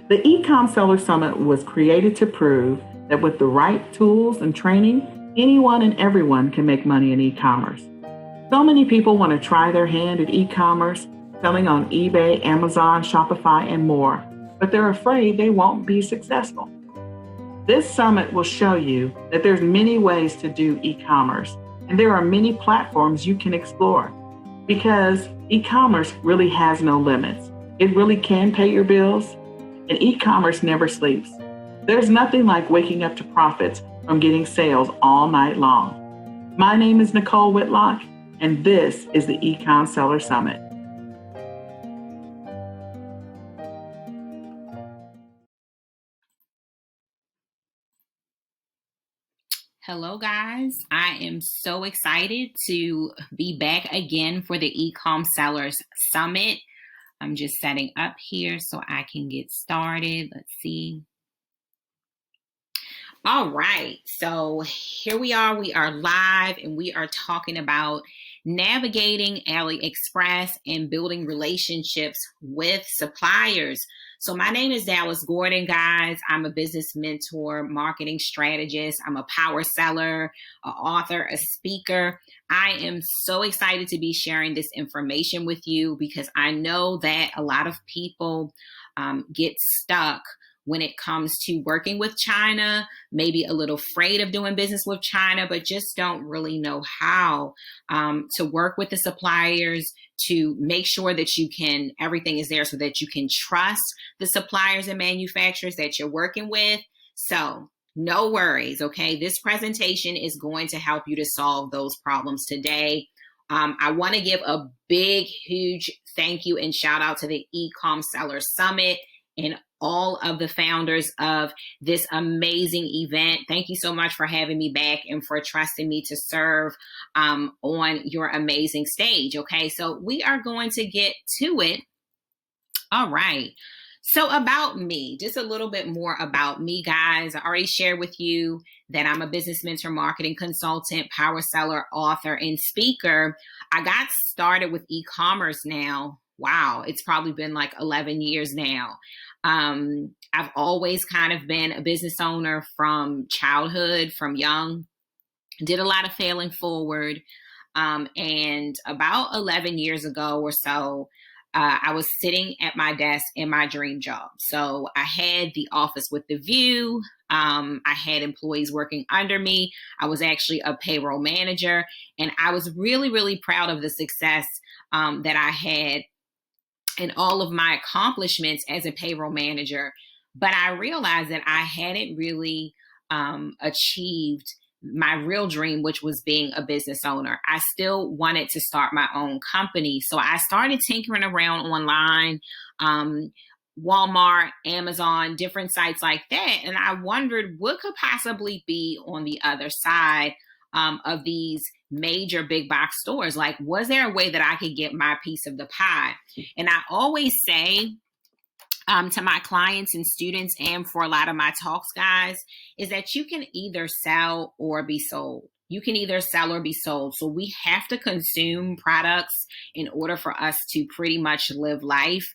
The eCom Seller Summit was created to prove that with the right tools and training, anyone and everyone can make money in e-commerce. So many people want to try their hand at e-commerce, selling on eBay, Amazon, Shopify, and more, but they're afraid they won't be successful. This summit will show you that there's many ways to do e-commerce, and there are many platforms you can explore, because e-commerce really has no limits. It really can pay your bills, and e-commerce never sleeps. There's nothing like waking up to profits from getting sales all night long. My name is Nicole Whitlock, and this is the eCom Seller Summit. Hello guys, I am so excited to be back again for the eCom Sellers Summit. I'm just setting up here so I can get started. Let's see. All right, so here we are live, and we are talking about navigating AliExpress and building relationships with suppliers. So my name is Dallas Gordon, guys. I'm a business mentor, marketing strategist. I'm a power seller, an author, a speaker. I am so excited to be sharing this information with you because I know that a lot of people get stuck when it comes to working with China, maybe a little afraid of doing business with China, but just don't really know how to work with the suppliers, to make sure that everything is there so that you can trust the suppliers and manufacturers that you're working with. So no worries, okay? This presentation is going to help you to solve those problems today. I want to give a big, huge thank you and shout out to the eCom Seller Summit and all of the founders of this amazing event. Thank you so much for having me back and for trusting me to serve on your amazing stage. Okay, so we are going to get to it. All right. So about me, just a little bit more about me, guys. I already shared with you that I'm a business mentor, marketing consultant, power seller, author, and speaker. I got started with e-commerce now. Wow, it's probably been like 11 years now. I've always kind of been a business owner from childhood, from young, did a lot of failing forward. And about 11 years ago or so, I was sitting at my desk in my dream job. So I had the office with the view. I had employees working under me. I was actually a payroll manager, and I was really, really proud of the success that I had and all of my accomplishments as a payroll manager. But I realized that I hadn't really achieved my real dream, which was being a business owner. I still wanted to start my own company. So I started tinkering around online, Walmart, Amazon, different sites like that. And I wondered what could possibly be on the other side of these major big box stores. Like, was there a way that I could get my piece of the pie? And I always say to my clients and students, and for a lot of my talks, guys, is that you can either sell or be sold. You can either sell or be sold. So we have to consume products in order for us to pretty much live life.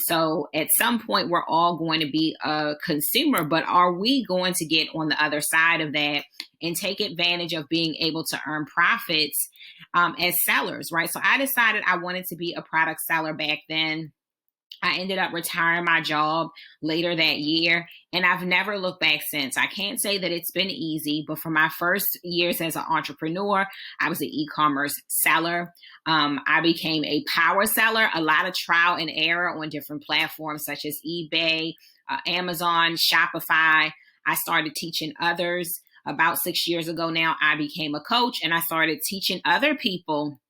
So at some point, we're all going to be a consumer, but are we going to get on the other side of that and take advantage of being able to earn profits as sellers, right? So I decided I wanted to be a product seller back then. I ended up retiring my job later that year, and I've never looked back since. I can't say that it's been easy, but for my first years as an entrepreneur, I was an e-commerce seller. I became a power seller, a lot of trial and error on different platforms such as eBay, Amazon, Shopify. I started teaching others. About 6 years ago now, I became a coach, and I started teaching other people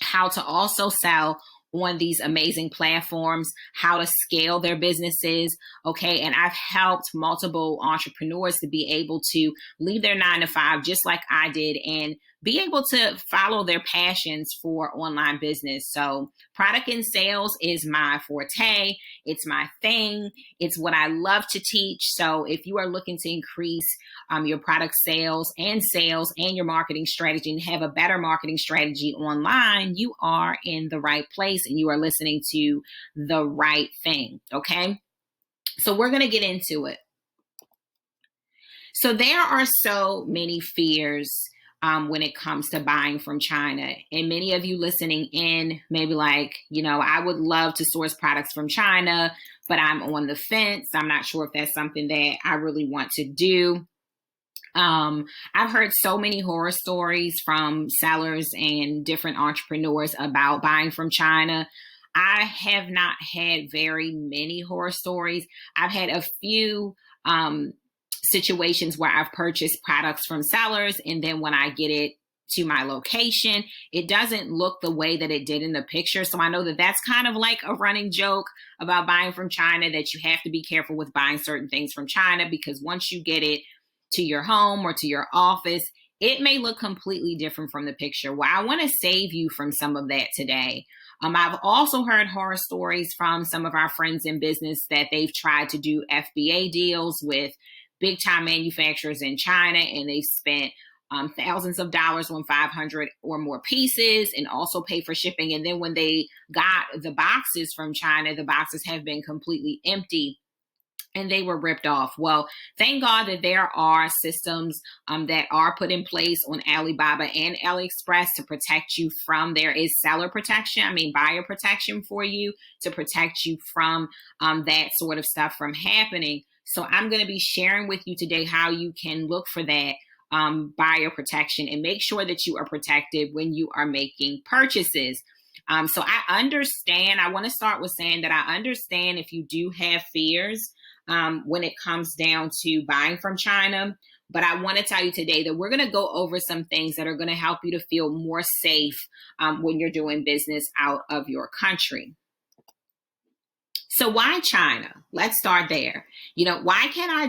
how to also sell on these amazing platforms, how to scale their businesses. Okay. And I've helped multiple entrepreneurs to be able to leave their 9-to-5 just like I did and be able to follow their passions for online business. So product and sales is my forte. It's my thing. It's what I love to teach. So if you are looking to increase your product sales and your marketing strategy and have a better marketing strategy online, you are in the right place and you are listening to the right thing. Okay. So we're going to get into it. So there are so many fears when it comes to buying from China. And many of you listening in may be like, I would love to source products from China, but I'm on the fence. I'm not sure if that's something that I really want to do. I've heard so many horror stories from sellers and different entrepreneurs about buying from China. I have not had very many horror stories. I've had a few situations where I've purchased products from sellers, and then when I get it to my location, it doesn't look the way that it did in the picture. So I know that that's kind of like a running joke about buying from China, that you have to be careful with buying certain things from China, because once you get it to your home or to your office, it may look completely different from the picture. Well, I want to save you from some of that today. I've also heard horror stories from some of our friends in business that they've tried to do FBA deals with big time manufacturers in China, and they've spent thousands of dollars on 500 or more pieces and also pay for shipping. And then when they got the boxes from China, the boxes have been completely empty and they were ripped off. Well, thank God that there are systems that are put in place on Alibaba and AliExpress to protect you from, there is seller protection, buyer protection for you to protect you from that sort of stuff from happening. So I'm going to be sharing with you today how you can look for that buyer protection and make sure that you are protected when you are making purchases. So I understand, I want to start with saying that I understand if you do have fears when it comes down to buying from China. But I want to tell you today that we're going to go over some things that are going to help you to feel more safe when you're doing business out of your country. So why China? Let's start there. Why can't I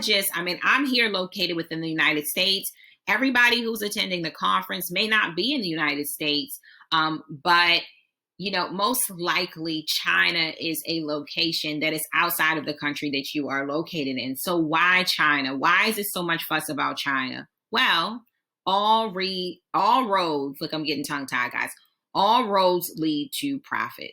I'm here located within the United States. Everybody who's attending the conference may not be in the United States, but most likely China is a location that is outside of the country that you are located in. So why China? Why is there so much fuss about China? Well, all roads, look, I'm getting tongue-tied, guys. All roads lead to profit.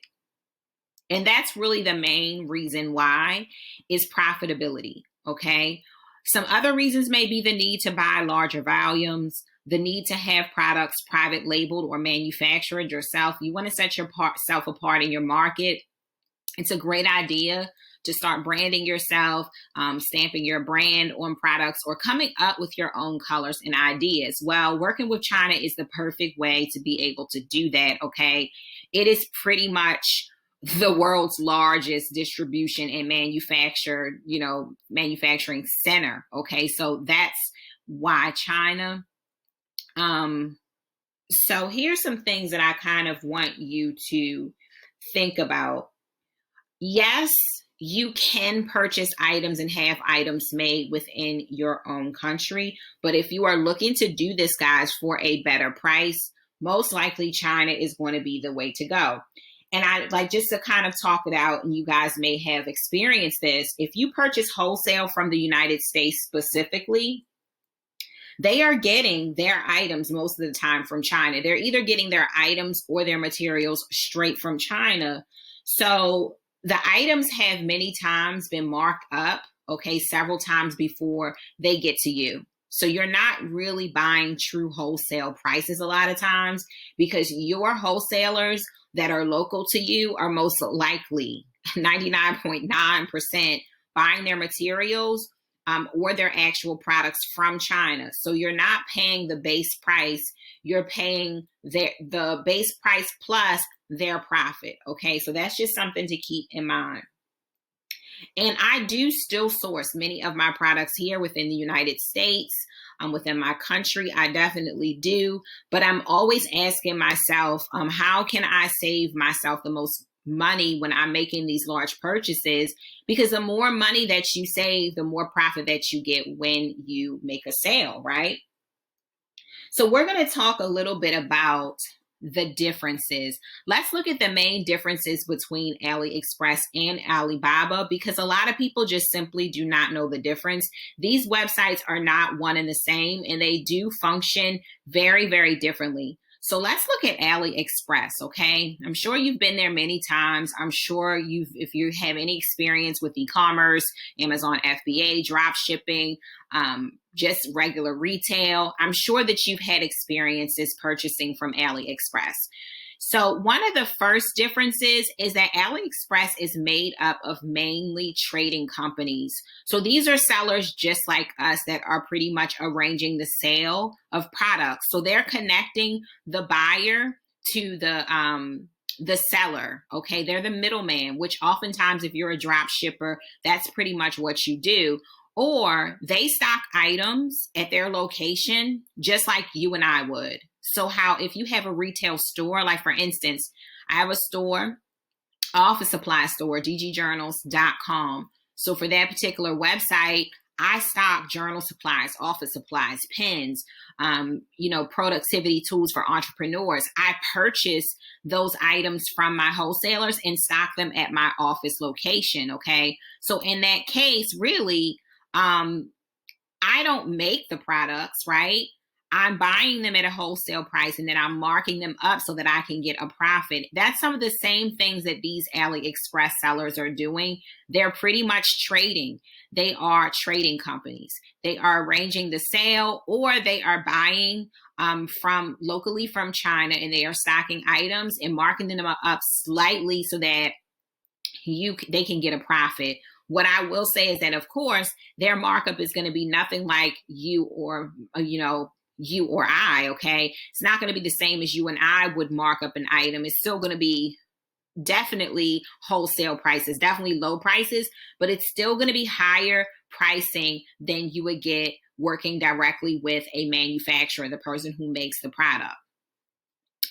And that's really the main reason why, is profitability, okay? Some other reasons may be the need to buy larger volumes, the need to have products private labeled or manufactured yourself. You want to set yourself apart in your market. It's a great idea to start branding yourself, stamping your brand on products, or coming up with your own colors and ideas. Well, working with China is the perfect way to be able to do that, okay? It is pretty much the world's largest distribution and manufacturing center. Okay, so that's why China. So here's some things that I kind of want you to think about. Yes, you can purchase items and have items made within your own country, but if you are looking to do this, guys, for a better price, most likely China is going to be the way to go. And I like just to kind of talk it out, and you guys may have experienced this. If you purchase wholesale from the United States specifically, they are getting their items most of the time from China. They're either getting their items or their materials straight from China. So the items have many times been marked up, okay, several times before they get to you. So you're not really buying true wholesale prices a lot of times, because your wholesalers that are local to you are most likely 99.9% buying their materials or their actual products from China. So you're not paying the base price, you're paying the base price plus their profit. Okay, so that's just something to keep in mind. And I do still source many of my products here within the United States, within my country. I definitely do. But I'm always asking myself, how can I save myself the most money when I'm making these large purchases? Because the more money that you save, the more profit that you get when you make a sale, right? So we're going to talk a little bit about the differences. Let's look at the main differences between AliExpress and Alibaba, because a lot of people just simply do not know the difference. These websites are not one and the same, and they do function very, very differently. So let's look at AliExpress, okay? I'm sure you've been there many times. I'm sure if you have any experience with e-commerce, Amazon FBA, drop shipping, just regular retail, I'm sure that you've had experiences purchasing from AliExpress. So one of the first differences is that AliExpress is made up of mainly trading companies. So these are sellers just like us that are pretty much arranging the sale of products. So they're connecting the buyer to the seller. Okay, they're the middleman, which oftentimes if you're a drop shipper, that's pretty much what you do. Or they stock items at their location just like you and I would. So how if you have a retail store, like for instance, I have a store, office supply store, dgjournals.com. So for that particular website, I stock journal supplies, office supplies, pens, productivity tools for entrepreneurs. I purchase those items from my wholesalers and stock them at my office location. Okay. So in that case, really, I don't make the products, right? I'm buying them at a wholesale price and then I'm marking them up so that I can get a profit. That's some of the same things that these AliExpress sellers are doing. They're pretty much trading. They are trading companies. They are arranging the sale, or they are buying from locally from China, and they are stocking items and marking them up slightly so that they can get a profit. What I will say is that, of course, their markup is going to be nothing like you or I, okay? It's not going to be the same as you and I would mark up an item. It's still going to be definitely wholesale prices, definitely low prices, but it's still going to be higher pricing than you would get working directly with a manufacturer, the person who makes the product.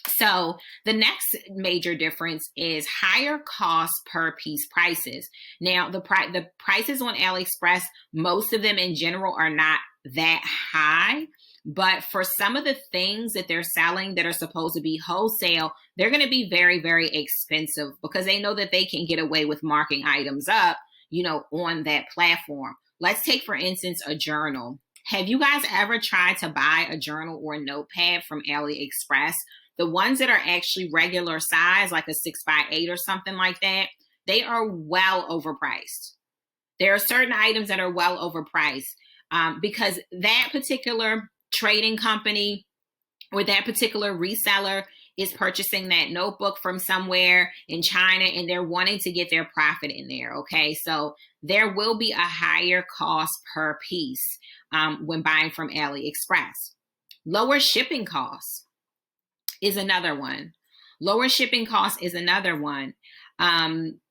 So the next major difference is higher cost per piece prices. Now, the prices on AliExpress, most of them in general are not that high. But for some of the things that they're selling that are supposed to be wholesale, they're going to be very, very expensive because they know that they can get away with marking items up, on that platform. Let's take, for instance, a journal. Have you guys ever tried to buy a journal or a notepad from AliExpress? The ones that are actually regular size, like a 6x8 or something like that, they are well overpriced. There are certain items that are well overpriced because that particular trading company or that particular reseller is purchasing that notebook from somewhere in China and they're wanting to get their profit in there. Okay, so there will be a higher cost per piece when buying from AliExpress. Lower shipping costs is another one. Lower shipping costs is another one.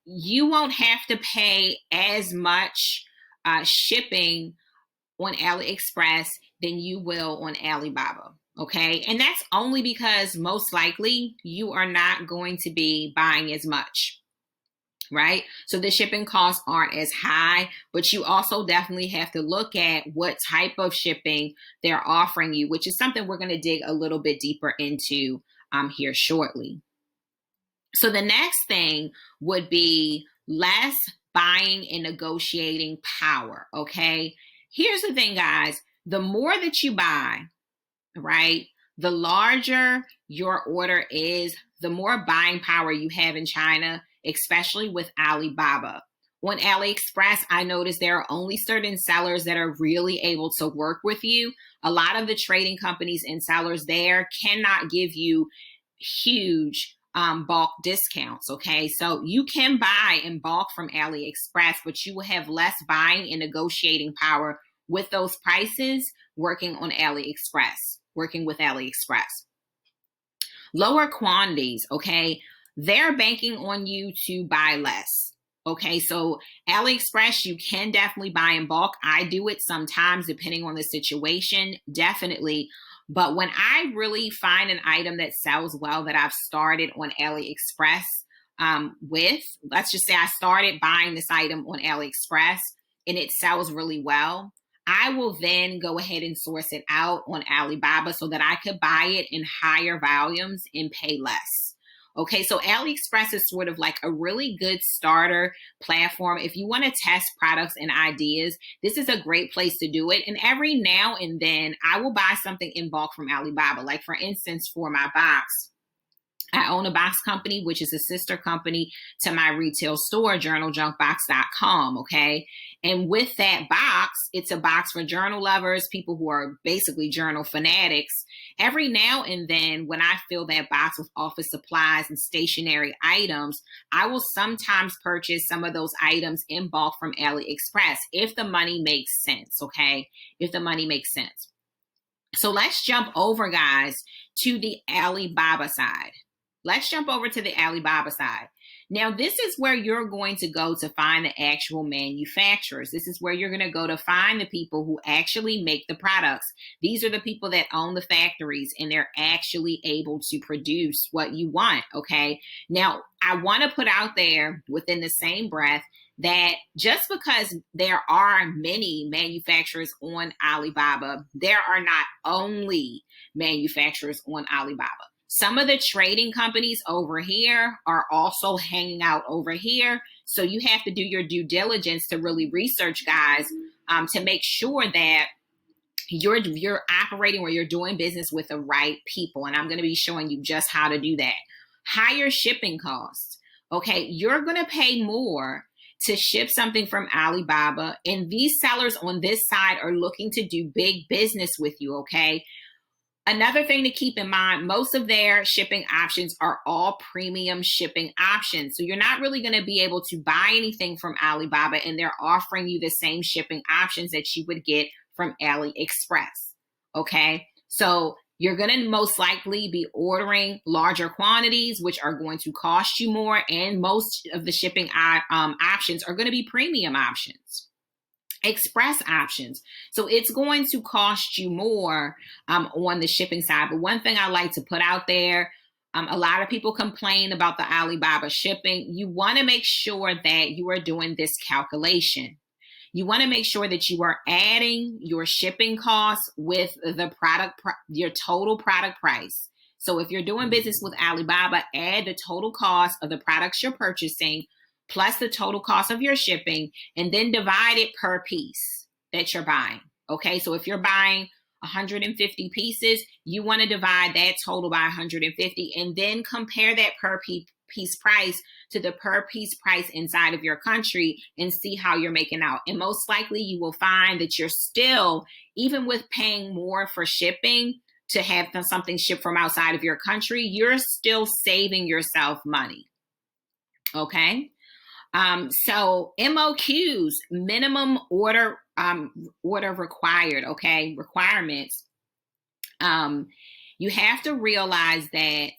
You won't have to pay as much shipping on AliExpress than you will on Alibaba. Okay. And that's only because most likely you are not going to be buying as much, right? So the shipping costs aren't as high, but you also definitely have to look at what type of shipping they're offering you, which is something we're going to dig a little bit deeper into here shortly. So the next thing would be less buying and negotiating power. Okay. Here's the thing, guys. The more that you buy, right, the larger your order is, the more buying power you have in China, especially with Alibaba. On AliExpress, I noticed there are only certain sellers that are really able to work with you. A lot of the trading companies and sellers there cannot give you huge bulk discounts. Okay, so you can buy in bulk from AliExpress, but you will have less buying and negotiating power with those prices working with AliExpress. Lower quantities, okay? They're banking on you to buy less. Okay, so AliExpress, you can definitely buy in bulk. I do it sometimes depending on the situation, definitely. But when I really find an item that sells well that I've started on AliExpress let's just say I started buying this item on AliExpress and it sells really well, I will then go ahead and source it out on Alibaba so that I could buy it in higher volumes and pay less. Okay, so AliExpress is sort of like a really good starter platform. If you want to test products and ideas, this is a great place to do it. And every now and then, I will buy something in bulk from Alibaba. Like, for instance, for my box, I own a box company, which is a sister company to my retail store, journaljunkbox.com. Okay. And with that box, it's a box for journal lovers, people who are basically journal fanatics. Every now and then, when I fill that box with office supplies and stationery items, I will sometimes purchase some of those items in bulk from AliExpress if the money makes sense. Okay. If the money makes sense. So let's jump over, guys, to the Alibaba side. Let's jump over to the Alibaba side. Now, this is where you're going to go to find the actual manufacturers. This is where you're going to go to find the people who actually make the products. These are the people that own the factories, and they're actually able to produce what you want, okay? Now, I want to put out there within the same breath that just because there are many manufacturers on Alibaba, there are not only manufacturers on Alibaba. Some of the trading companies over here are also hanging out over here. So you have to do your due diligence to really research, guys, to make sure that you're operating or you're doing business with the right people. And I'm going to be showing you just how to do that. Higher shipping costs. Okay, you're going to pay more to ship something from Alibaba, and these sellers on this side are looking to do big business with you, okay? Another thing to keep in mind, most of their shipping options are all premium shipping options. So you're not really going to be able to buy anything from Alibaba, and they're offering you the same shipping options that you would get from AliExpress. Okay, so you're going to most likely be ordering larger quantities, which are going to cost you more, and most of the shipping options are going to be premium options. Express options. So it's going to cost you more on the shipping side. But one thing I like to put out there, a lot of people complain about the Alibaba shipping. You want to make sure that you are doing this calculation. You want to make sure that you are adding your shipping costs with the product, your total product price. So if you're doing business with Alibaba, add the total cost of the products you're purchasing plus the total cost of your shipping, and then divide it per piece that you're buying. Okay, so if you're buying 150 pieces, you want to divide that total by 150 and then compare that per piece price to the per piece price inside of your country and see how you're making out. And most likely you will find that you're still, even with paying more for shipping to have something shipped from outside of your country, you're still saving yourself money. Okay. So MOQs, minimum order required, okay, requirements. You have to realize that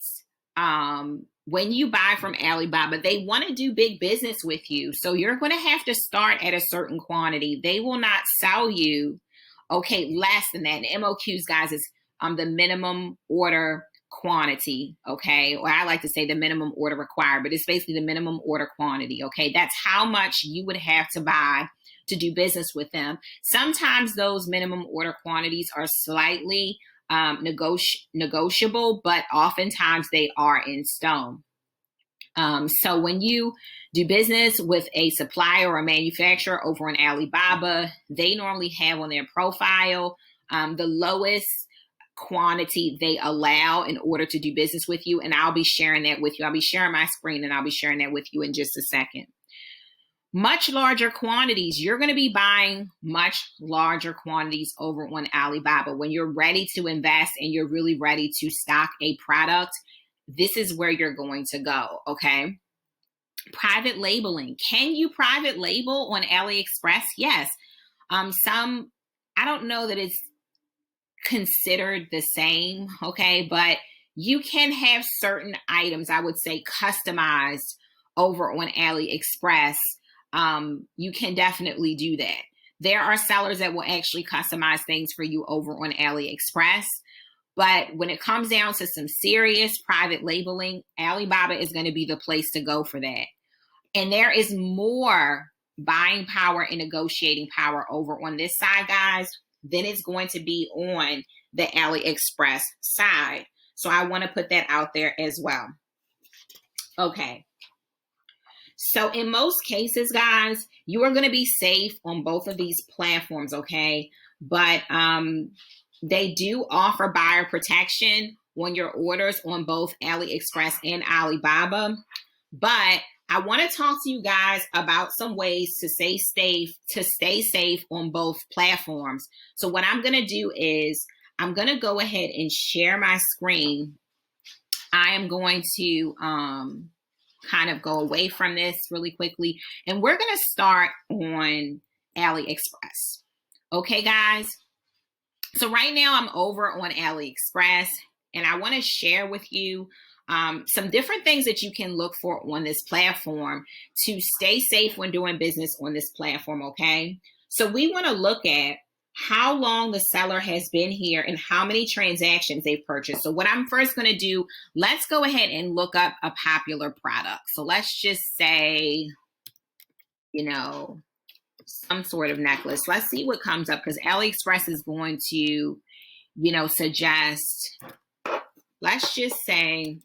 when you buy from Alibaba, they want to do big business with you. So you're going to have to start at a certain quantity. They will not sell you, okay, less than that. And MOQs, guys, is the minimum order quantity, okay? Or I like to say the minimum order required, but it's basically the minimum order quantity, okay? That's how much you would have to buy to do business with them. Sometimes those minimum order quantities are slightly negotiable, but oftentimes they are in stone. So when you do business with a supplier or a manufacturer over on Alibaba, they normally have on their profile the lowest quantity they allow in order to do business with you. And I'll be sharing that with you. I'll be sharing my screen and I'll be sharing that with you in just a second. Much larger quantities. You're going to be buying much larger quantities over on Alibaba. When you're ready to invest and you're really ready to stock a product, this is where you're going to go. Okay. Private labeling. Can you private label on AliExpress? Yes. I don't know that it's considered the same, okay, but you can have certain items, I would say, customized over on AliExpress. You can definitely do that. There are sellers that will actually customize things for you over on AliExpress, but when it comes down to some serious private labeling, Alibaba is going to be the place to go for that. And there is more buying power and negotiating power over on this side, guys, then it's going to be on the AliExpress side. So I want to put that out there as well. Okay. So in most cases, guys, you are going to be safe on both of these platforms, okay? But they do offer buyer protection on your orders on both AliExpress and Alibaba. But I want to talk to you guys about some ways to stay safe on both platforms. So what I'm going to do is I'm going to go ahead and share my screen. I am going to kind of go away from this really quickly, and we're going to start on AliExpress. Okay, guys? So right now I'm over on AliExpress, and I want to share with you some different things that you can look for on this platform to stay safe when doing business on this platform, okay? So we want to look at how long the seller has been here and how many transactions they've purchased. So what I'm first going to do, let's go ahead and look up a popular product. So let's just say, some sort of necklace. Let's see what comes up, because AliExpress is going to, suggest, let's just say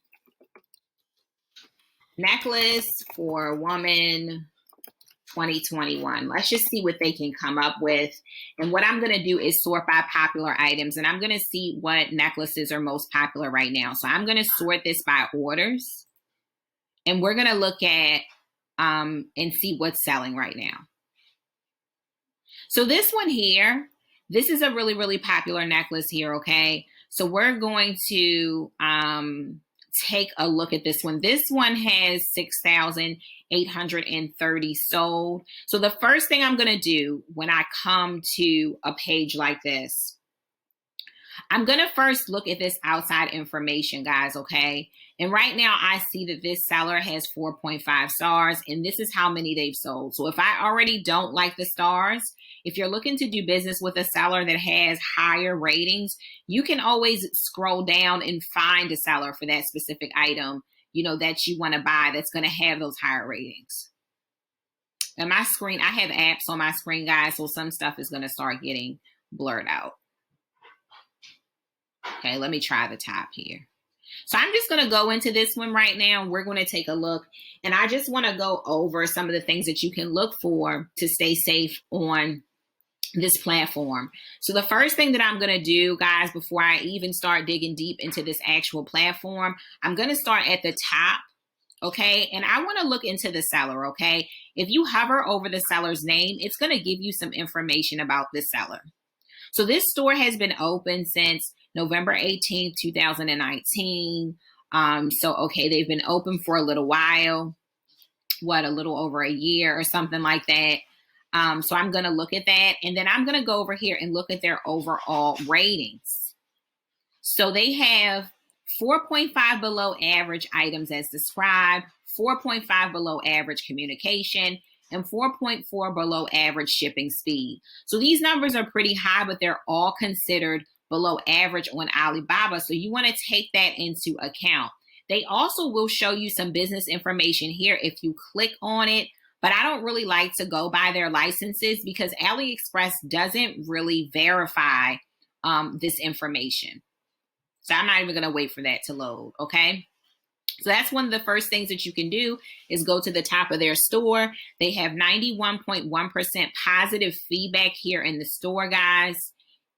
necklace for a woman 2021. Let's just see what they can come up with. And what I'm going to do is sort by popular items, and I'm going to see what necklaces are most popular right now. So I'm going to sort this by orders, and we're going to look at and see what's selling right now. So this one here, this is a really, really popular necklace here, okay? So we're going to take a look at this one. This one has 6,830 sold. So the first thing I'm going to do when I come to a page like this, I'm going to first look at this outside information, guys, okay? And right now I see that this seller has 4.5 stars, and this is how many they've sold. So if I already don't like the stars, if you're looking to do business with a seller that has higher ratings, you can always scroll down and find a seller for that specific item, that you want to buy that's going to have those higher ratings. And my screen, I have apps on my screen, guys, so some stuff is going to start getting blurred out. Okay, let me try the top here. So I'm just going to go into this one right now. We're going to take a look, and I just want to go over some of the things that you can look for to stay safe on this platform. So the first thing that I'm going to do, guys, before I even start digging deep into this actual platform, I'm going to start at the top, okay? And I want to look into the seller, okay? If you hover over the seller's name, it's going to give you some information about this seller. So this store has been open since November 18th, 2019. Okay, they've been open for a little while, a little over a year or something like that. So I'm going to look at that, and then I'm going to go over here and look at their overall ratings. So they have 4.5 below average items as described, 4.5 below average communication, and 4.4 below average shipping speed. So these numbers are pretty high, but they're all considered below average on Alibaba. So you want to take that into account. They also will show you some business information here if you click on it, but I don't really like to go by their licenses because AliExpress doesn't really verify this information. So I'm not even going to wait for that to load, okay? So that's one of the first things that you can do is go to the top of their store. They have 91.1% positive feedback here in the store, guys.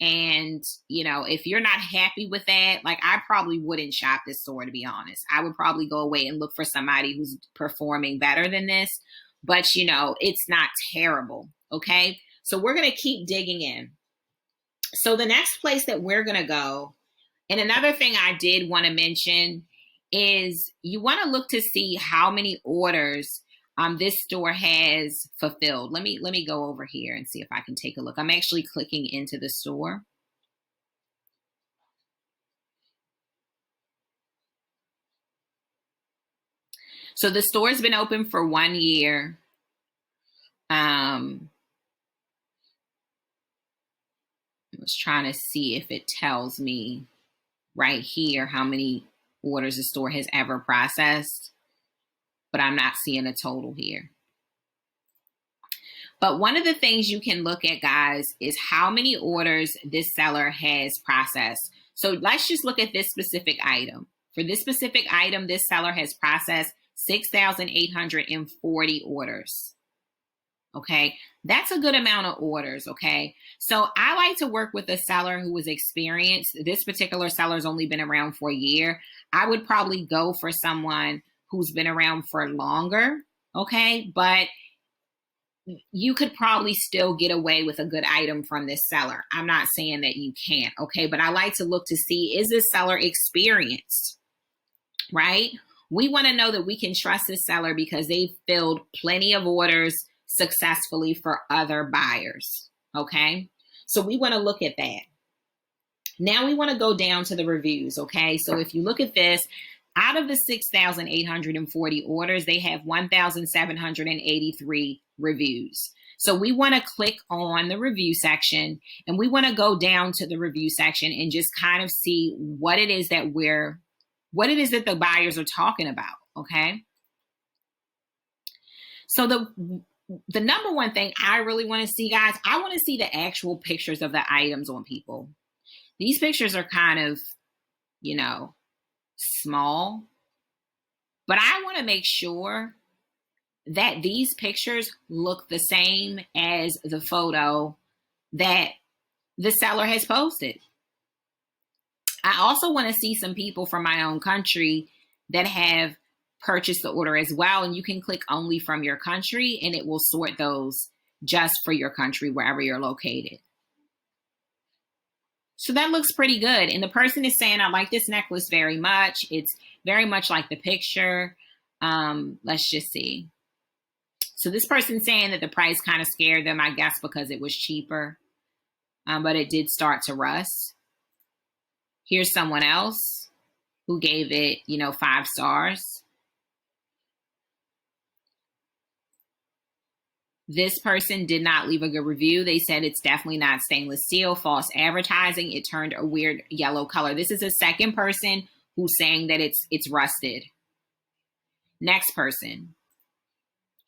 And, if you're not happy with that, I probably wouldn't shop this store, to be honest. I would probably go away and look for somebody who's performing better than this. But, it's not terrible, okay? So we're going to keep digging in. So the next place that we're going to go, and another thing I did want to mention is you want to look to see how many orders this store has fulfilled. Let me go over here and see if I can take a look. I'm actually clicking into the store. So the store has been open for 1 year. I was trying to see if it tells me right here how many orders the store has ever processed, but I'm not seeing a total here. But one of the things you can look at, guys, is how many orders this seller has processed. So let's just look at this specific item. For this specific item, this seller has processed 6,840 orders. Okay, that's a good amount of orders. Okay, so I like to work with a seller who is experienced. This particular seller's only been around for a year. I would probably go for someone who's been around for longer. Okay, but you could probably still get away with a good item from this seller. I'm not saying that you can't. Okay, but I like to look to see, is this seller experienced? Right? We want to know that we can trust this seller because they've filled plenty of orders successfully for other buyers. Okay, so we want to look at that. Now we want to go down to the reviews. Okay, so if you look at this, out of the 6,840 orders, they have 1,783 reviews. So we want to click on the review section, and we want to go down to the review section and just kind of see what it is that the buyers are talking about. Okay, so the number one thing I really want to see, guys, I want to see the actual pictures of the items on people. These pictures are kind of, small, but I want to make sure that these pictures look the same as the photo that the seller has posted. I also want to see some people from my own country that have purchased the order as well. And you can click only from your country and it will sort those just for your country, wherever you're located. So that looks pretty good. And the person is saying, I like this necklace very much. It's very much like the picture. Let's just see. So this person's saying that the price kind of scared them, I guess, because it was cheaper. But it did start to rust. Here's someone else who gave it, 5 stars. This person did not leave a good review. They said it's definitely not stainless steel, false advertising. It turned a weird yellow color. This is a second person who's saying that it's rusted. Next person.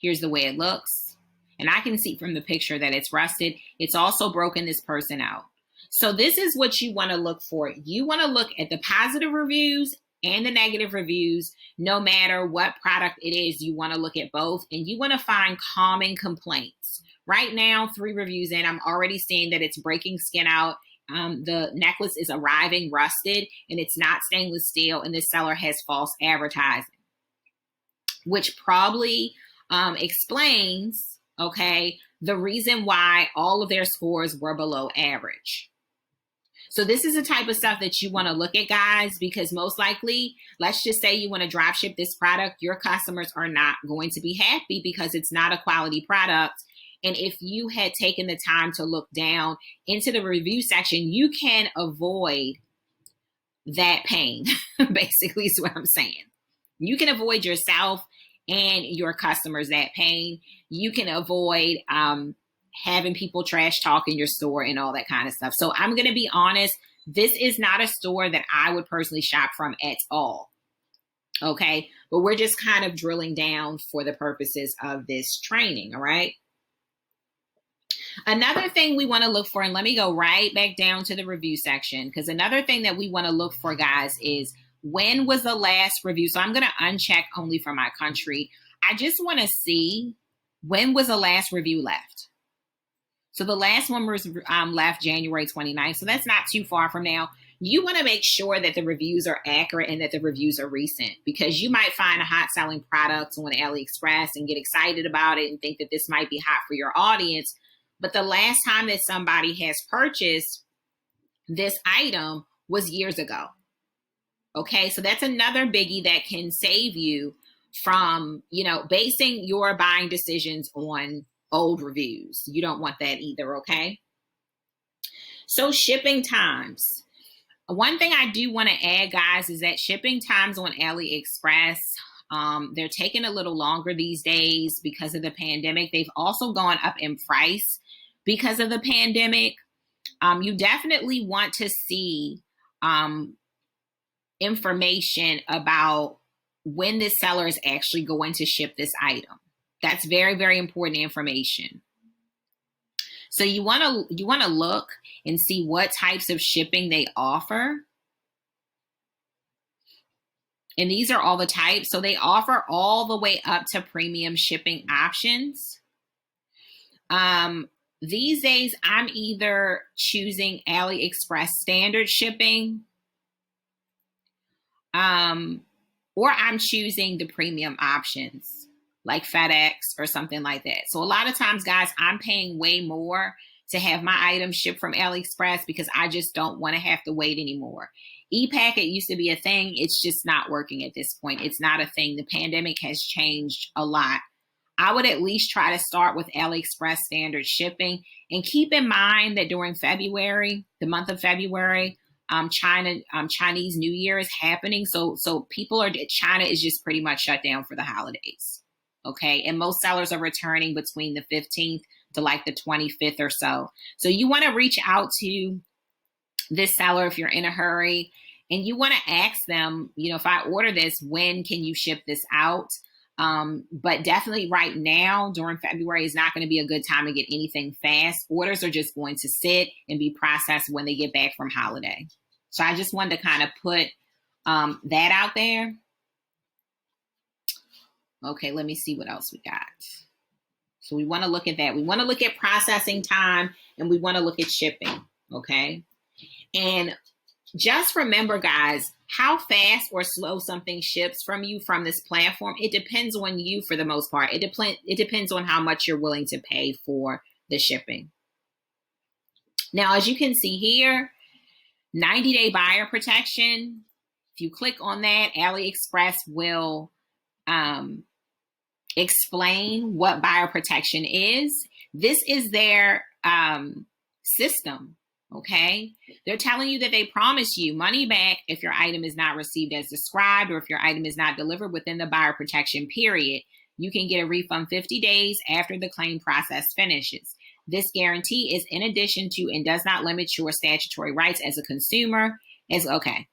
Here's the way it looks. And I can see from the picture that it's rusted. It's also broken this person out. So this is what you want to look for. You want to look at the positive reviews and the negative reviews. No matter what product it is, you want to look at both, and you want to find common complaints. Right now, 3 reviews in, I'm already seeing that it's breaking skin out. The necklace is arriving rusted, and it's not stainless steel, and this seller has false advertising, which probably explains, the reason why all of their scores were below average. So this is the type of stuff that you want to look at, guys, because most likely, let's just say you want to drop ship this product, your customers are not going to be happy because it's not a quality product. And if you had taken the time to look down into the review section, you can avoid that pain, basically is what I'm saying. You can avoid yourself and your customers that pain. You can avoid having people trash talk in your store and all that kind of stuff. So I'm going to be honest, this is not a store that I would personally shop from at all. Okay, but we're just kind of drilling down for the purposes of this training. All right. Another thing we want to look for, and let me go right back down to the review section, because another thing that we want to look for, guys, is when was the last review? So I'm going to uncheck only for my country. I just want to see when was the last review left. So the last one was left January 29th. So that's not too far from now. You want to make sure that the reviews are accurate and that the reviews are recent, because you might find a hot selling product on AliExpress and get excited about it and think that this might be hot for your audience. But the last time that somebody has purchased this item was years ago. Okay, so that's another biggie that can save you from, basing your buying decisions on old reviews. You don't want that either, okay? So shipping times. One thing I do want to add, guys, is that shipping times on AliExpress, they're taking a little longer these days because of the pandemic. They've also gone up in price because of the pandemic. You definitely want to see information about when the seller is actually going to ship this item. That's very, very important information. So you want to look and see what types of shipping they offer. And these are all the types. So they offer all the way up to premium shipping options. These days, I'm either choosing AliExpress standard shipping, or I'm choosing the premium options like FedEx or something like that. So a lot of times, guys, I'm paying way more to have my items shipped from AliExpress because I just don't want to have to wait anymore. E-Packet used to be a thing. It's just not working at this point. It's not a thing. The pandemic has changed a lot. I would at least try to start with AliExpress standard shipping, and keep in mind that during February, the month of February, Chinese New Year is happening. So China is just pretty much shut down for the holidays. Okay. And most sellers are returning between the 15th to like the 25th or so. So you want to reach out to this seller if you're in a hurry, and you want to ask them, if I order this, when can you ship this out? But definitely right now during February is not going to be a good time to get anything fast. Orders are just going to sit and be processed when they get back from holiday. So I just wanted to kind of put that out there. Okay, let me see what else we got. So we want to look at that. We want to look at processing time, and we want to look at shipping. Okay. And just remember, guys, how fast or slow something ships from you from this platform, it depends on you for the most part. It depends on how much you're willing to pay for the shipping. Now, as you can see here, 90-day buyer protection. If you click on that, AliExpress will explain what buyer protection is. This is their system. Okay. They're telling you that they promise you money back if your item is not received as described, or if your item is not delivered within the buyer protection period. You can get a refund 50 days after the claim process finishes. This guarantee is in addition to and does not limit your statutory rights as a consumer. Okay.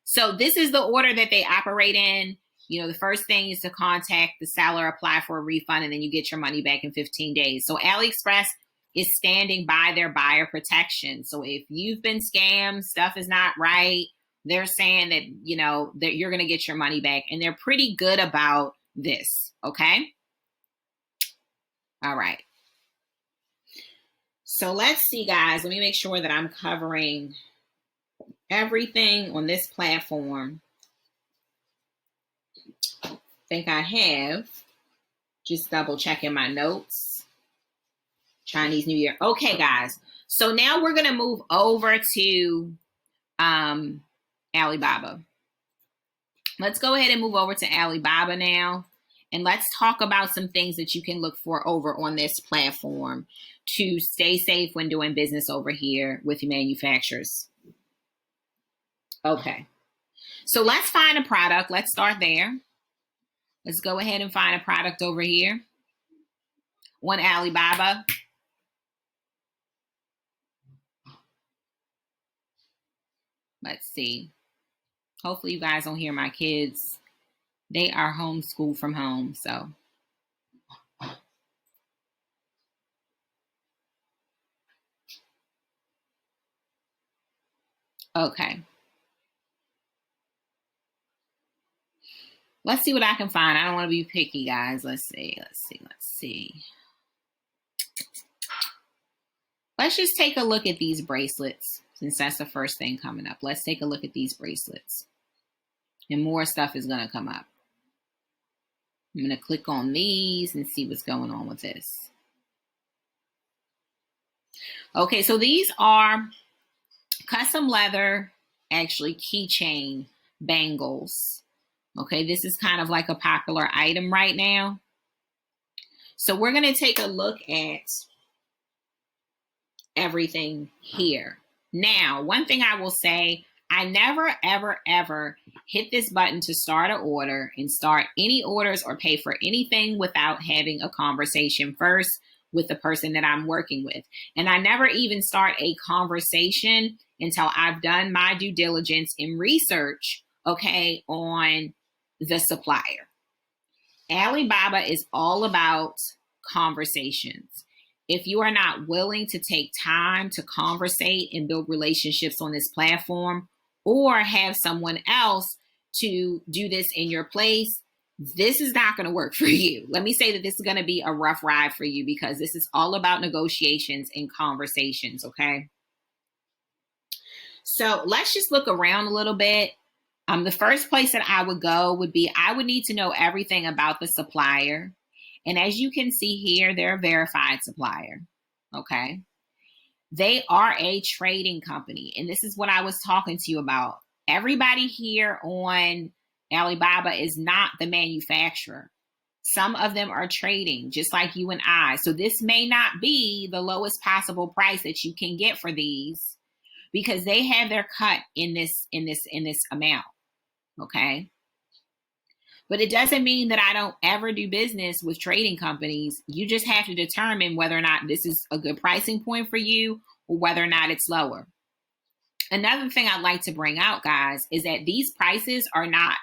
So this is the order that they operate in. The first thing is to contact the seller, apply for a refund, and then you get your money back in 15 days. So AliExpress is standing by their buyer protection. So if you've been scammed, stuff is not right, they're saying that, that you're going to get your money back, and they're pretty good about this. Okay. All right. So let's see, guys, let me make sure that I'm covering everything on this platform. I think I have. Just double checking my notes. Chinese New Year. Okay, guys. So now we're going to move over to Alibaba. Let's go ahead and move over to Alibaba now. And let's talk about some things that you can look for over on this platform to stay safe when doing business over here with your manufacturers. Okay. So let's find a product. Let's start there. Let's go ahead and find a product over here on Alibaba. Let's see. Hopefully you guys don't hear my kids. They are homeschooled from home, so. Okay. Let's see what I can find. I don't want to be picky, guys. Let's see. Let's just take a look at these bracelets, since that's the first thing coming up. Let's take a look at these bracelets. And more stuff is going to come up. I'm going to click on these and see what's going on with this. Okay, so these are custom leather, actually keychain bangles. Okay, this is kind of like a popular item right now. So we're going to take a look at everything here. Now, one thing I will say, I never, ever, ever hit this button to start an order and start any orders or pay for anything without having a conversation first with the person that I'm working with. And I never even start a conversation until I've done my due diligence and research, okay, on the supplier. Alibaba is all about conversations. If you are not willing to take time to conversate and build relationships on this platform, or have someone else to do this in your place, this is not going to work for you. Let me say that this is going to be a rough ride for you because this is all about negotiations and conversations, okay? So let's just look around a little bit. The first place that I would go would be, I would need to know everything about the supplier. And as you can see here, they're a verified supplier, okay? They are a trading company. And this is what I was talking to you about. Everybody here on Alibaba is not the manufacturer. Some of them are trading, just like you and I. So this may not be the lowest possible price that you can get for these because they have their cut in this amount. Okay. But it doesn't mean that I don't ever do business with trading companies. You just have to determine whether or not this is a good pricing point for you or whether or not it's lower. Another thing I'd like to bring out, guys, is that these prices are not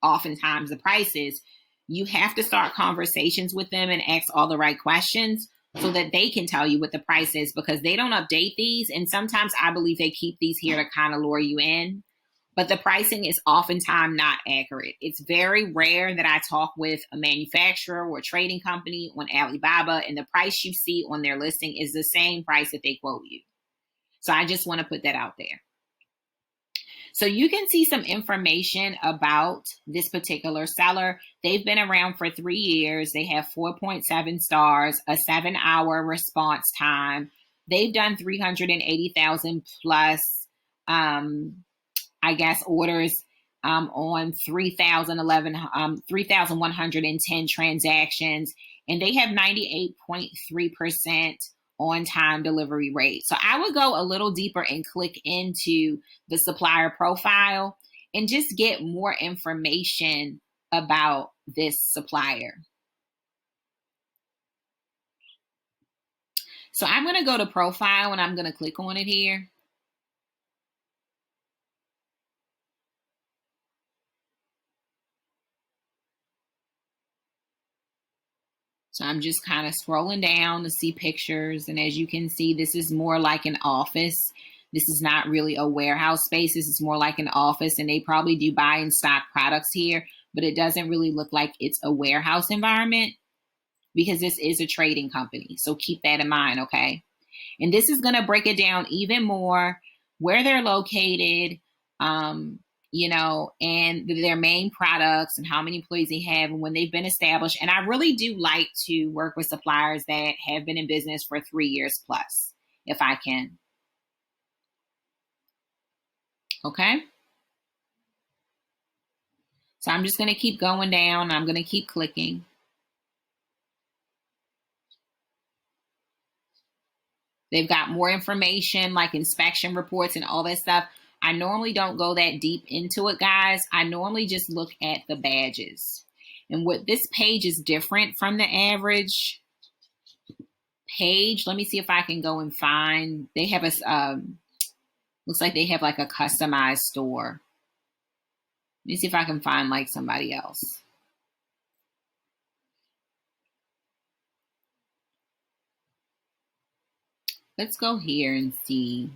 oftentimes the prices. You have to start conversations with them and ask all the right questions so that they can tell you what the price is, because they don't update these. And sometimes I believe they keep these here to kind of lure you in. But the pricing is oftentimes not accurate. It's very rare that I talk with a manufacturer or a trading company on Alibaba and the price you see on their listing is the same price that they quote you. So I just want to put that out there. So you can see some information about this particular seller. They've been around for 3 years. They have 4.7 stars, a 7-hour response time. They've done 380,000 plus orders on 3,110 transactions, and they have 98.3% on-time delivery rate. So I would go a little deeper and click into the supplier profile and just get more information about this supplier. So I'm going to go to profile and I'm going to click on it here. So I'm just kind of scrolling down to see pictures. And as you can see, this is more like an office. This is not really a warehouse space. This is more like an office. And they probably do buy and stock products here, but it doesn't really look like it's a warehouse environment because this is a trading company. So keep that in mind, okay? And this is going to break it down even more, where they're located, and their main products and how many employees they have and when they've been established. And I really do like to work with suppliers that have been in business for 3 years plus, if I can. Okay. So I'm just going to keep going down. I'm going to keep clicking. They've got more information like inspection reports and all that stuff. I normally don't go that deep into it, guys. I normally just look at the badges. And what this page is different from the average page. Let me see if I can go and find. They have a, looks like they have like a customized store. Let me see if I can find like somebody else. Let's go here and see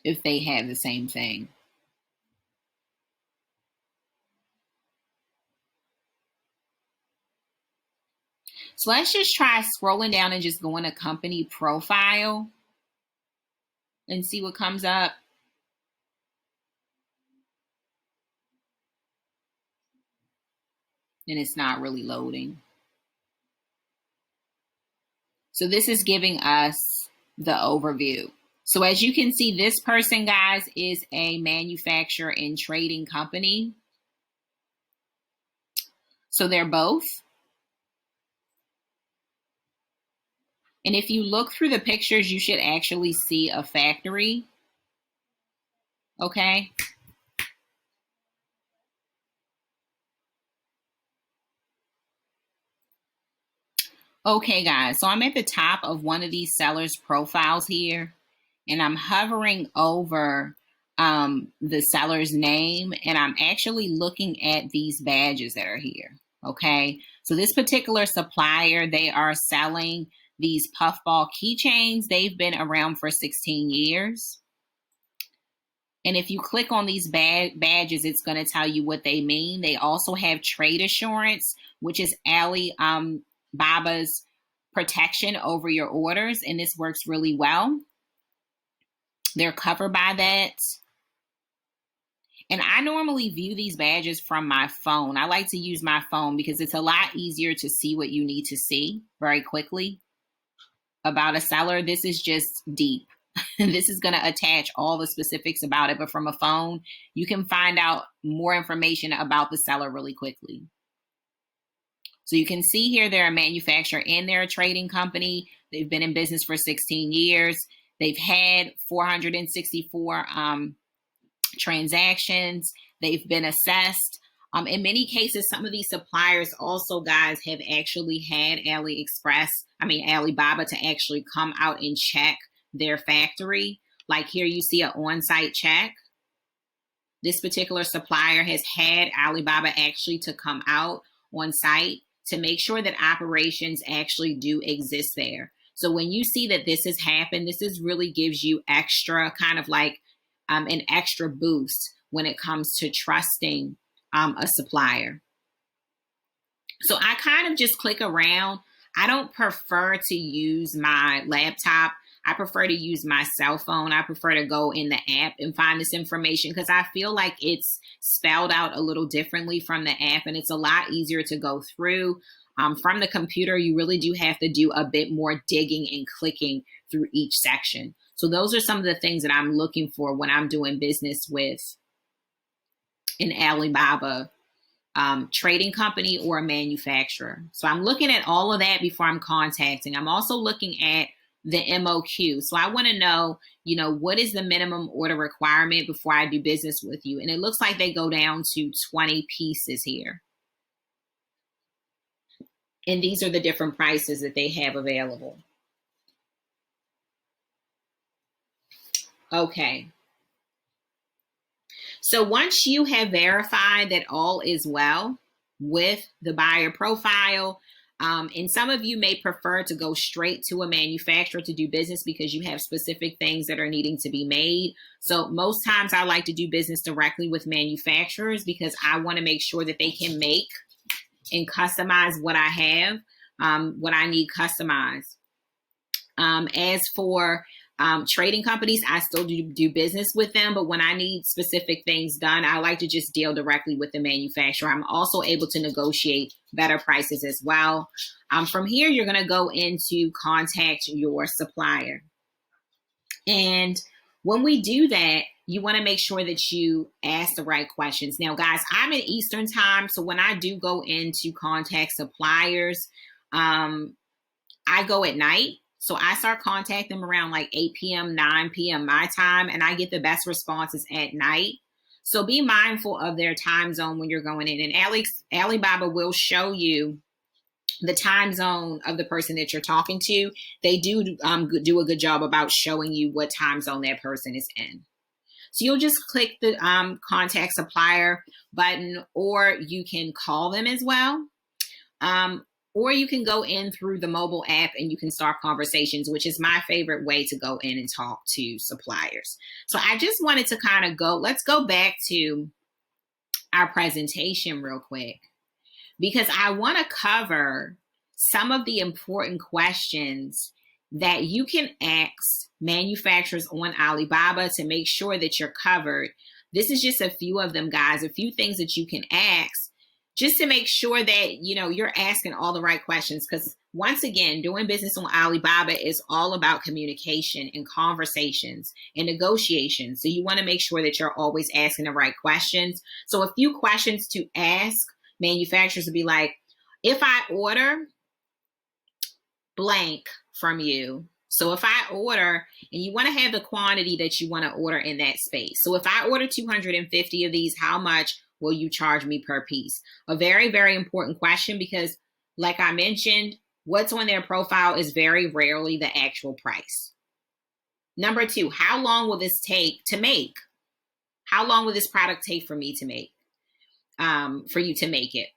if they have the same thing. So let's just try scrolling down and just going to company profile and see what comes up. And it's not really loading. So this is giving us the overview. So as you can see, this person, guys, is a manufacturer and trading company. So they're both. And if you look through the pictures, you should actually see a factory. Okay. Okay, guys, so I'm at the top of one of these sellers' profiles here, and I'm hovering over the seller's name, and I'm actually looking at these badges that are here, okay? So this particular supplier, they are selling these puffball keychains. They've been around for 16 years. And if you click on these badges, it's going to tell you what they mean. They also have trade assurance, which is Alibaba's protection over your orders. And this works really well. They're covered by that. And I normally view these badges from my phone. I like to use my phone because it's a lot easier to see what you need to see very quickly about a seller. This is just deep. This is going to attach all the specifics about it, but from a phone, you can find out more information about the seller really quickly. So you can see here they're a manufacturer and they're a trading company. They've been in business for 16 years. They've had 464 transactions. They've been assessed. In many cases, some of these suppliers also, guys, have actually had Alibaba to actually come out and check their factory. Like here you see an on-site check. This particular supplier has had Alibaba actually to come out on site to make sure that operations actually do exist there. So when you see that this has happened, this really gives you extra kind of like an extra boost when it comes to trusting a supplier. So I kind of just click around. I don't prefer to use my laptop. I prefer to use my cell phone. I prefer to go in the app and find this information because I feel like it's spelled out a little differently from the app and it's a lot easier to go through. From the computer, you really do have to do a bit more digging and clicking through each section. So those are some of the things that I'm looking for when I'm doing business with an Alibaba trading company or a manufacturer. So I'm looking at all of that before I'm contacting. I'm also looking at the MOQ. So I want to know, what is the minimum order requirement before I do business with you? And it looks like they go down to 20 pieces here. And these are the different prices that they have available. Okay. So once you have verified that all is well with the buyer profile, and some of you may prefer to go straight to a manufacturer to do business because you have specific things that are needing to be made. So most times I like to do business directly with manufacturers because I want to make sure that they can make and customize what I have, what I need customized. As for trading companies, I still do business with them, but when I need specific things done, I like to just deal directly with the manufacturer. I'm also able to negotiate better prices as well. From here, you're going to go into contact your supplier. And when we do that, you want to make sure that you ask the right questions. Now, guys, I'm in Eastern time, so when I do go into contact suppliers, I go at night. So I start contacting them around like 8 p.m., 9 p.m. my time, and I get the best responses at night. So be mindful of their time zone when you're going in. And Alibaba will show you the time zone of the person that you're talking to. They do do a good job about showing you what time zone that person is in. So you'll just click the contact supplier button, or you can call them as well. Or you can go in through the mobile app and you can start conversations, which is my favorite way to go in and talk to suppliers. So I just wanted to kind of let's go back to our presentation real quick, because I want to cover some of the important questions that you can ask manufacturers on Alibaba to make sure that you're covered. This is just a few of them, guys, a few things that you can ask just to make sure that, you're asking all the right questions. Because once again, doing business on Alibaba is all about communication and conversations and negotiations. So you want to make sure that you're always asking the right questions. So a few questions to ask manufacturers would be like, if I order blank from you. So if I order, and you want to have the quantity that you want to order in that space. So if I order 250 of these, how much will you charge me per piece? A very, very important question, because like I mentioned, what's on their profile is very rarely the actual price. Number 2, how long will this take to make? How long will this product take for me to make, for you to make it?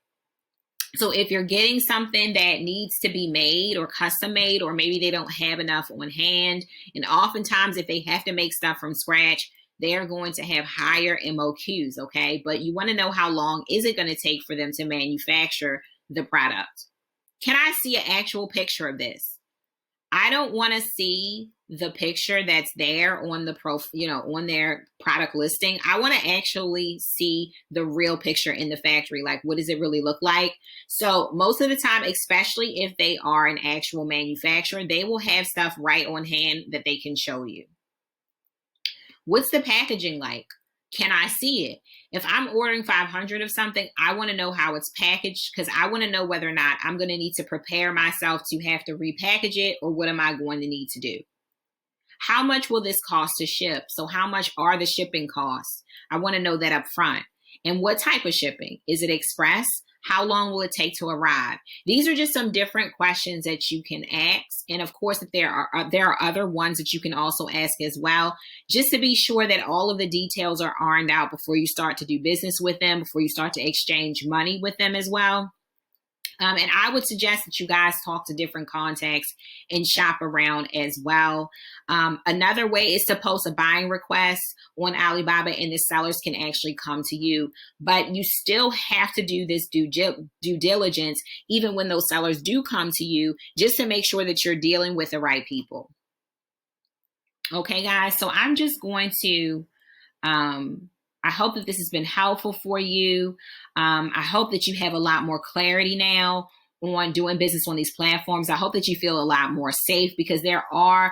So if you're getting something that needs to be made or custom made, or maybe they don't have enough on hand, and oftentimes if they have to make stuff from scratch, they are going to have higher MOQs, okay? But you want to know how long is it going to take for them to manufacture the product. Can I see an actual picture of this? I don't want to see the picture that's there on the on their product listing. I want to actually see the real picture in the factory. Like, what does it really look like? So most of the time, especially if they are an actual manufacturer, they will have stuff right on hand that they can show you. What's the packaging like? Can I see it? If I'm ordering 500 of something, I want to know how it's packaged, because I want to know whether or not I'm going to need to prepare myself to have to repackage it, or what am I going to need to do? How much will this cost to ship? So how much are the shipping costs? I want to know that up front. And what type of shipping? Is it express? How long will it take to arrive? These are just some different questions that you can ask. And of course, if there are other ones that you can also ask as well, just to be sure that all of the details are ironed out before you start to do business with them, before you start to exchange money with them as well. And I would suggest that you guys talk to different contacts and shop around as well. Another way is to post a buying request on Alibaba, and the sellers can actually come to you. But you still have to do this due diligence, even when those sellers do come to you, just to make sure that you're dealing with the right people. Okay, guys, so I'm just going to... I hope that this has been helpful for you. I hope that you have a lot more clarity now on doing business on these platforms. I hope that you feel a lot more safe, because there are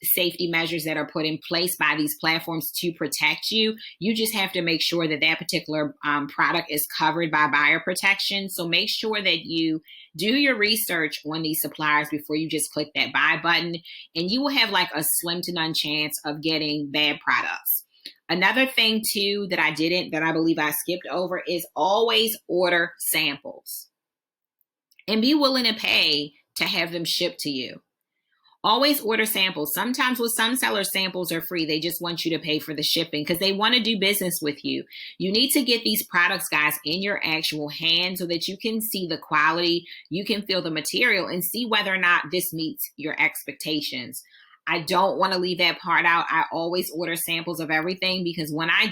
safety measures that are put in place by these platforms to protect you. You just have to make sure that that particular product is covered by buyer protection. So make sure that you do your research on these suppliers before you just click that buy button, and you will have like a slim to none chance of getting bad products. Another thing too that I believe I skipped over is always order samples and be willing to pay to have them shipped to you. Always order samples. Sometimes with some sellers, samples are free. They just want you to pay for the shipping because they want to do business with you. You need to get these products, guys, in your actual hand so that you can see the quality, you can feel the material, and see whether or not this meets your expectations. I don't want to leave that part out. I always order samples of everything, because when I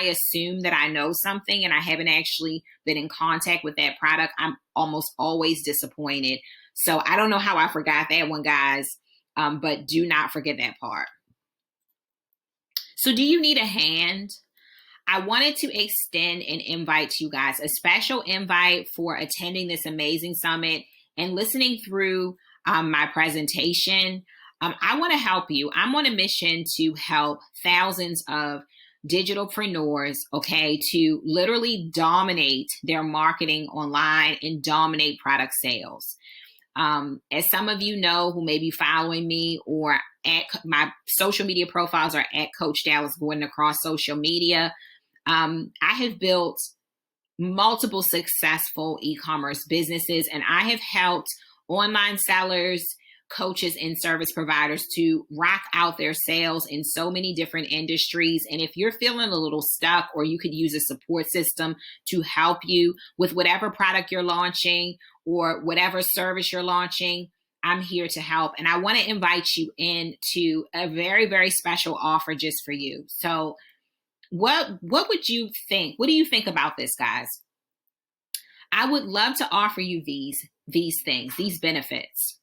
assume that I know something and I haven't actually been in contact with that product, I'm almost always disappointed. So I don't know how I forgot that one, guys, but do not forget that part. So do you need a hand? I wanted to extend an invite to you guys, a special invite for attending this amazing summit and listening through my presentation. I want to help you. I'm on a mission to help thousands of digitalpreneurs, okay, to literally dominate their marketing online and dominate product sales. As some of you know who may be following me, or at my social media profiles are at Coach Dallas Gordon across social media, I have built multiple successful e-commerce businesses, and I have helped online sellers, coaches, and service providers to rock out their sales in so many different industries. And if you're feeling a little stuck, or you could use a support system to help you with whatever product you're launching or whatever service you're launching, I'm here to help. And I want to invite you into a very, very special offer just for you. So what would you think? What do you think about this, guys? I would love to offer you these things, these benefits.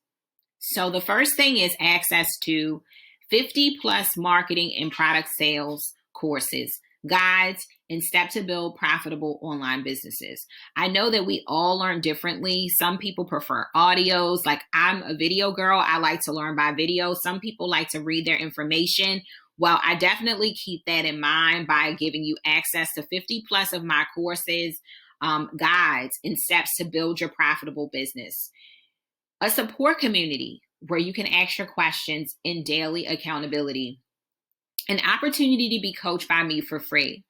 So the first thing is access to 50 plus marketing and product sales courses, guides, and steps to build profitable online businesses. I know that we all learn differently. Some people prefer audios. Like, I'm a video girl. I like to learn by video. Some people like to read their information. Well, I definitely keep that in mind by giving you access to 50 plus of my courses, guides, and steps to build your profitable business. A support community where you can ask your questions in daily accountability. An opportunity to be coached by me for free.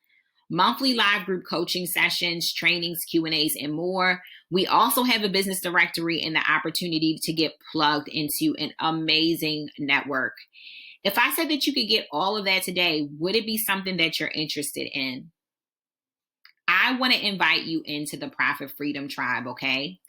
Monthly live group coaching sessions, trainings, Q&As, and more. We also have a business directory and the opportunity to get plugged into an amazing network. If I said that you could get all of that today, would it be something that you're interested in? I want to invite you into the Profit Freedom Tribe, okay?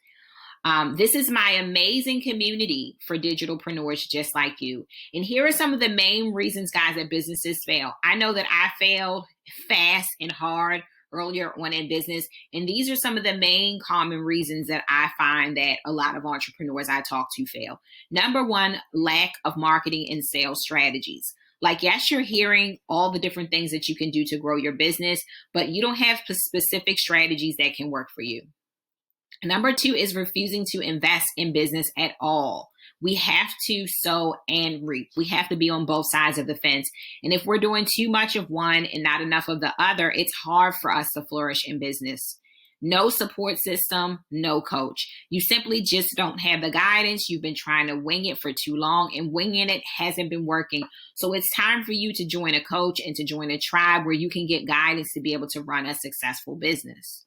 This is my amazing community for digitalpreneurs just like you. And here are some of the main reasons, guys, that businesses fail. I know that I failed fast and hard earlier on in business. And these are some of the main common reasons that I find that a lot of entrepreneurs I talk to fail. Number one, lack of marketing and sales strategies. Like, yes, you're hearing all the different things that you can do to grow your business, but you don't have specific strategies that can work for you. Number two is refusing to invest in business at all. We have to sow and reap. We have to be on both sides of the fence. And if we're doing too much of one and not enough of the other, it's hard for us to flourish in business. No support system, no coach. You simply just don't have the guidance. You've been trying to wing it for too long, and winging it hasn't been working. So it's time for you to join a coach and to join a tribe where you can get guidance to be able to run a successful business.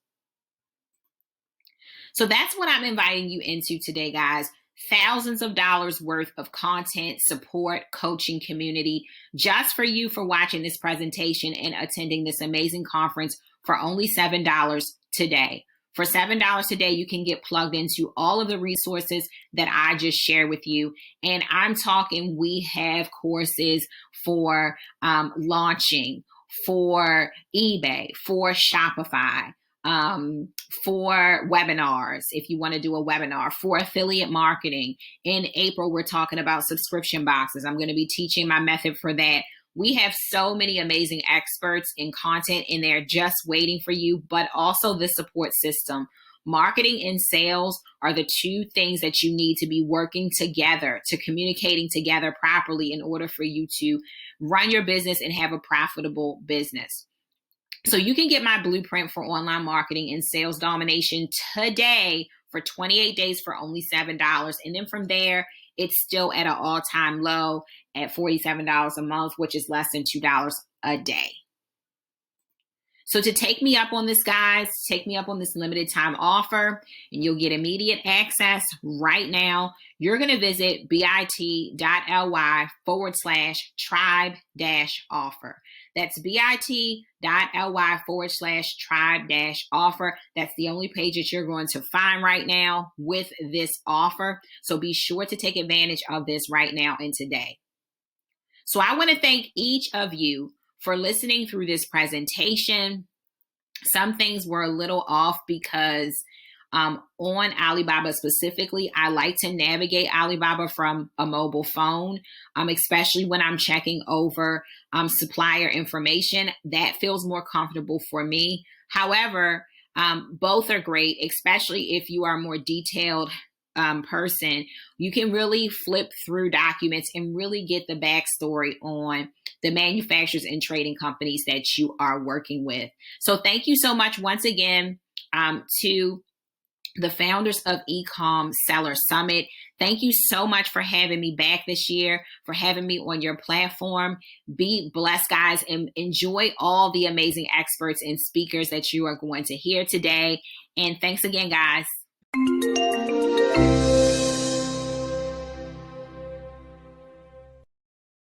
So that's what I'm inviting you into today, guys. Thousands of dollars worth of content, support, coaching community just for you for watching this presentation and attending this amazing conference for only $7 today. For $7 today, you can get plugged into all of the resources that I just shared with you. And I'm talking, we have courses for launching, for eBay, for Shopify, for webinars, if you want to do a webinar, for affiliate marketing. In April, we're talking about subscription boxes. I'm going to be teaching my method for that. We have so many amazing experts in content in there just waiting for you, but also the support system. Marketing and sales are the two things that you need to be working together, to communicating together properly in order for you to run your business and have a profitable business. So you can get my blueprint for online marketing and sales domination today for 28 days for only $7. And then from there, it's still at an all-time low at $47 a month, which is less than $2 a day. So to take me up on this, guys, take me up on this limited time offer, and you'll get immediate access right now. You're going to visit bit.ly/tribe-offer. That's bit.ly/tribe-offer. That's the only page that you're going to find right now with this offer. So be sure to take advantage of this right now and today. So I want to thank each of you for listening through this presentation. Some things were a little off because on Alibaba specifically, I like to navigate Alibaba from a mobile phone, especially when I'm checking over supplier information. That feels more comfortable for me. However, both are great, especially if you are a more detailed person. You can really flip through documents and really get the backstory on the manufacturers and trading companies that you are working with. So thank you so much once again to the founders of eCom Seller Summit. Thank you so much for having me back this year, for having me on your platform. Be blessed, guys, and enjoy all the amazing experts and speakers that you are going to hear today. And thanks again, guys.